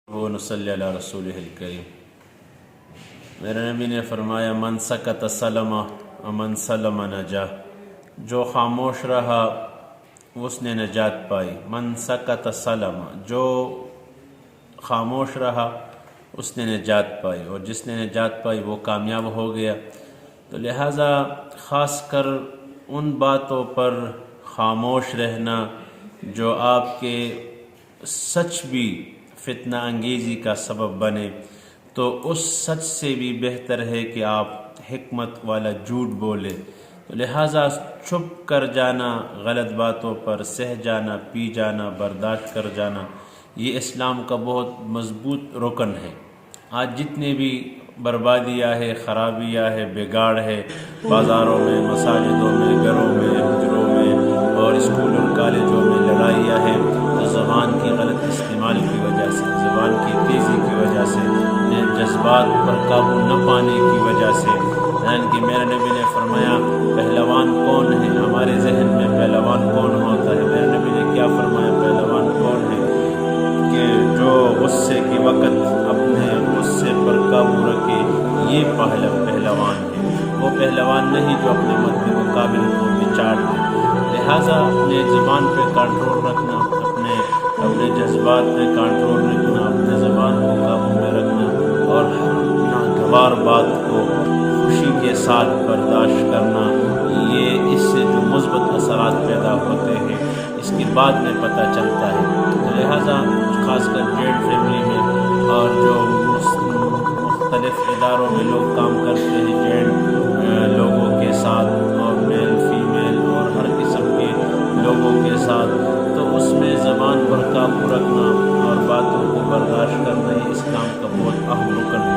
نصلی علی رسول الکریم۔ میرے نبی نے فرمایا من سکت سلم ومن سلم نجا، جو خاموش رہا اس نے نجات پائی۔ من سکت سلم، جو خاموش رہا اس نے نجات پائی، اور جس نے نجات پائی وہ کامیاب ہو گیا۔ تو لہٰذا خاص کر ان باتوں پر خاموش رہنا جو آپ کے سچ بھی فتنہ انگیزی کا سبب بنے، تو اس سچ سے بھی بہتر ہے کہ آپ حکمت والا جھوٹ بولے۔ تو لہٰذا چھپ کر جانا، غلط باتوں پر سہ جانا، پی جانا، برداشت کر جانا، یہ اسلام کا بہت مضبوط رکن ہے۔ آج جتنے بھی بربادیاں ہے، خرابیاں ہے، بگاڑ ہے، بازاروں میں، مساجدوں میں، گھروں میں، حجروں میں اور اسکول اور کالجوں میں لڑائیاں ہیں، تو زبان کی غلط استعمال کی وجہ سے، زبان کی تیزی کی وجہ سے، جذبات پر قابو نہ پانے کی وجہ سے۔ یعنی کہ میرے نبی نے فرمایا پہلوان کون ہے؟ ہمارے ذہن میں پہلوان کون ہوتا ہے؟ میرے نبی نے کیا فرمایا؟ پہلوان کون ہے کہ جو غصے کے وقت اپنے غصے پر قابو رکھے، یہ پہلوان ہے۔ وہ پہلوان نہیں جو اپنے مد مقابل کو بچاڑ دے۔ لہٰذا اپنے زبان پہ کنٹرول رکھنا، اپنے جذبات پہ کنٹرول رکھنا، اپنے زبان کو قابو میں رکھنا، اور ناگوار بات کو خوشی کے ساتھ برداشت کرنا، یہ اس سے جو مثبت اثرات پیدا ہوتے ہیں اس کے بعد میں پتہ چلتا ہے۔ تو لہٰذا خاص کر جوائنٹ فیملی میں اور جو مختلف اداروں میں لوگ کام کرتے ہیں جوائنٹ لوگوں کے ساتھ، اور میل فیمیل اور ہر قسم کے لوگوں کے ساتھ، تو اس میں زبان پر قابو رکھنا اور باتوں کو برداشت کرنا یہ اسلام کا بہت اہم رکن ہے۔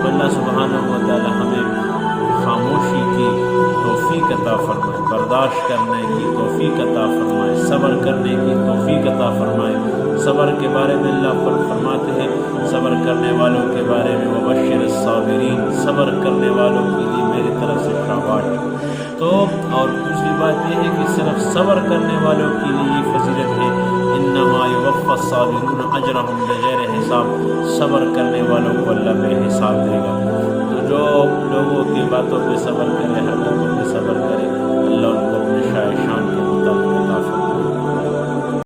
تو اللہ سبحانہ و تعالی ہمیں خاموشی کی توفیق عطا فرمائے، برداشت کرنے کی توفیق عطا فرمائے، صبر کرنے کی توفیق عطا فرمائے۔ صبر کے بارے میں اللہ فرماتے ہیں، صبر کرنے والوں کے بارے میں وبشر الصابرین، صبر کرنے والوں کے لیے میری طرف سے شاباش۔ تو اور دوسری بات یہ ہے کہ صرف صبر کرنے والوں کے لیے یہ فضیلت ہے، انما یوفی الصابرون اجرهم بغیر حساب، صبر کرنے والوں کو اللہ بے حساب دے گا۔ تو جو لوگوں کی باتوں پہ صبر کرے، حرکتوں پہ صبر کرے، اللہ ان کو اپنے شان کے مطابق